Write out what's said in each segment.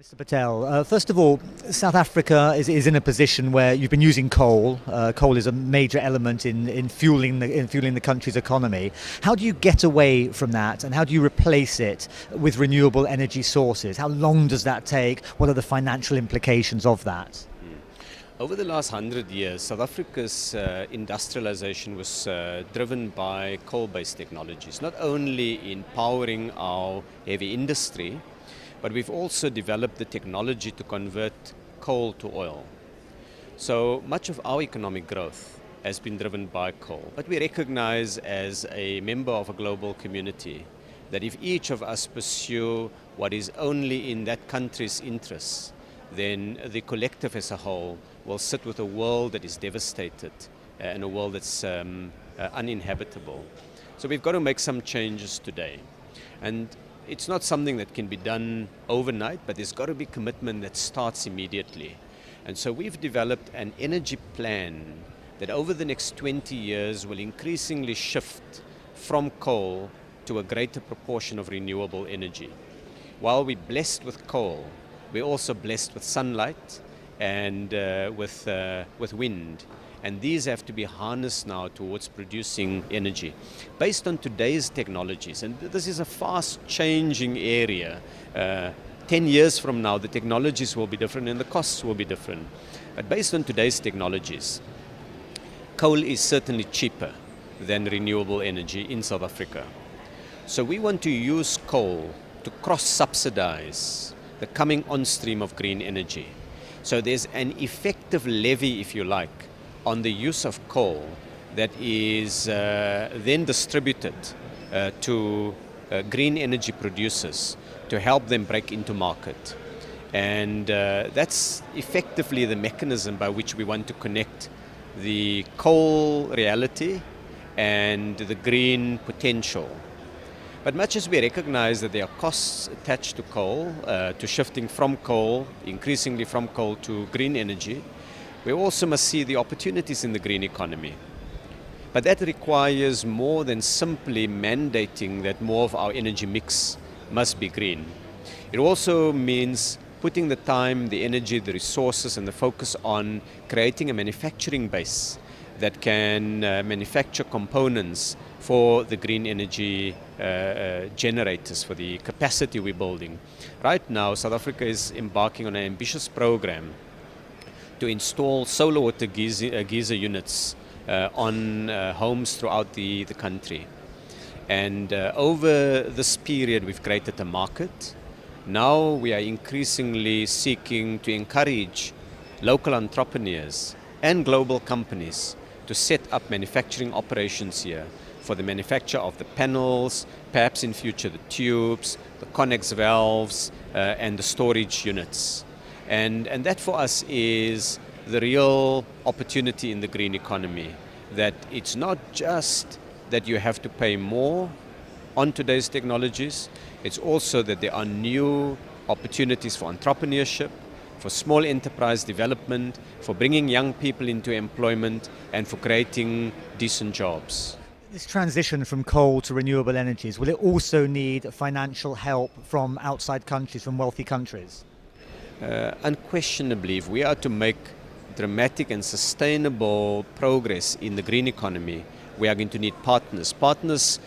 Mr. Patel, first of all, South Africa is in a position where you've been using coal. Coal is a major element in fueling the country's economy. How do you get away from that, and how do you replace it with renewable energy sources? How long does that take? What are the financial implications of that? Over the last 100 years, South Africa's industrialization was driven by coal-based technologies, not only in powering our heavy industry, but we've also developed the technology to convert coal to oil. So much of our economic growth has been driven by coal. But we recognize as a member of a global community that if each of us pursue what is only in that country's interests, then the collective as a whole will sit with a world that is devastated and a world that's uninhabitable. So we've got to make some changes today. And it's not something that can be done overnight, but there's got to be commitment that starts immediately. And so we've developed an energy plan that over the next 20 years will increasingly shift from coal to a greater proportion of renewable energy. While we're blessed with coal, we're also blessed with sunlight and with wind. And these have to be harnessed now towards producing energy based on today's technologies. And this is a fast-changing area. 10 years from now, the technologies will be different and the costs will be different. But based on today's technologies, coal is certainly cheaper than renewable energy in South Africa. So we want to use coal to cross-subsidize the coming on-stream of green energy. So there's an effective levy, if you like, on the use of coal that is then distributed to green energy producers to help them break into market. And that's effectively the mechanism by which we want to connect the coal reality and the green potential. But much as we recognize that there are costs attached to coal, to shifting from coal, increasingly from coal to green energy, we also must see the opportunities in the green economy. But that requires more than simply mandating that more of our energy mix must be green. It also means putting the time, the energy, the resources and the focus on creating a manufacturing base that can manufacture components for the green energy generators, for the capacity we're building. Right now, South Africa is embarking on an ambitious program to install solar water geyser units on homes throughout the country. And over this period, we've created a market. Now we are increasingly seeking to encourage local entrepreneurs and global companies to set up manufacturing operations here for the manufacture of the panels, perhaps in future the tubes, the connex valves, and the storage units. And that for us is the real opportunity in the green economy, that it's not just that you have to pay more on today's technologies, it's also that there are new opportunities for entrepreneurship, for small enterprise development, for bringing young people into employment, and for creating decent jobs. This transition from coal to renewable energies, will it also need financial help from outside countries, from wealthy countries? Unquestionably, if we are to make dramatic and sustainable progress in the green economy, we are going to need partners. Partners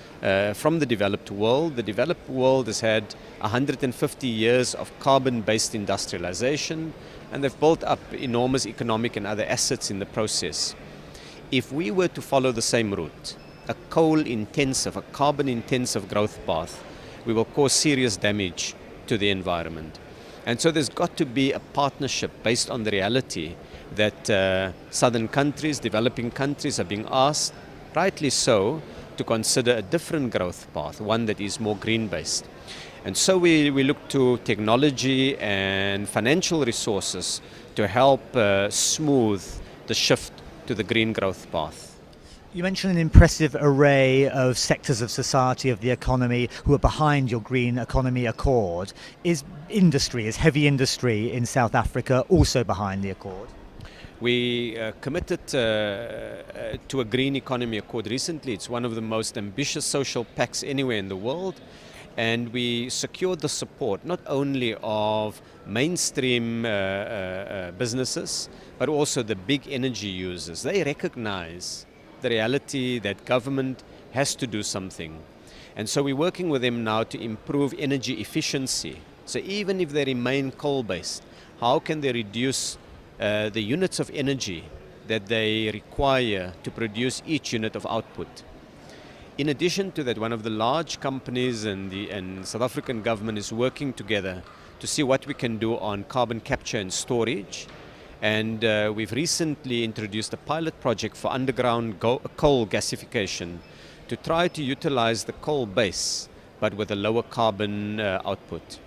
from the developed world. The developed world has had 150 years of carbon-based industrialization, and they've built up enormous economic and other assets in the process. If we were to follow the same route, a coal-intensive, a carbon-intensive growth path, we will cause serious damage to the environment. And so there's got to be a partnership based on the reality that southern countries, developing countries are being asked, rightly so, to consider a different growth path, one that is more green-based. And so we look to technology and financial resources to help smooth the shift to the green growth path. You mentioned an impressive array of sectors of society, of the economy, who are behind your Green Economy Accord. Is heavy industry in South Africa also behind the Accord? We committed to a Green Economy Accord recently. It's one of the most ambitious social pacts anywhere in the world. And we secured the support not only of mainstream businesses, but also the big energy users. They recognize the reality that government has to do something. And so we're working with them now to improve energy efficiency. So even if they remain coal-based, how can they reduce the units of energy that they require to produce each unit of output? In addition to that, one of the large companies and South African government is working together to see what we can do on carbon capture and storage. And we've recently introduced a pilot project for underground coal gasification to try to utilize the coal base, but with a lower carbon output.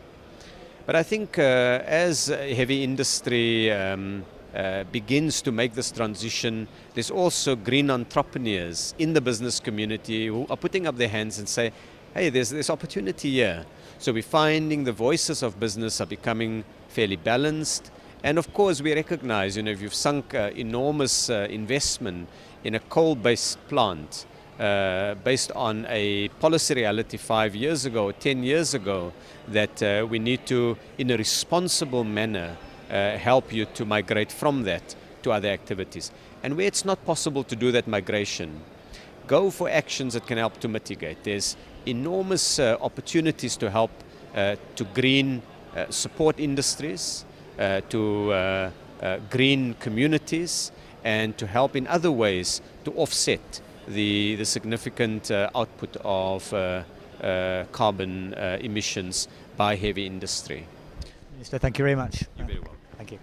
But I think as heavy industry begins to make this transition, there's also green entrepreneurs in the business community who are putting up their hands and say, hey, there's opportunity here. So we're finding the voices of business are becoming fairly balanced. And of course, we recognize, if you've sunk enormous investment in a coal-based plant, based on a policy reality 5 years ago, 10 years ago, that we need to, in a responsible manner, help you to migrate from that to other activities. And where it's not possible to do that migration, go for actions that can help to mitigate. There's enormous opportunities to help to green support industries, to green communities, and to help in other ways to offset the significant output of carbon emissions by heavy industry. Minister, thank you very much. You're very welcome. Thank you.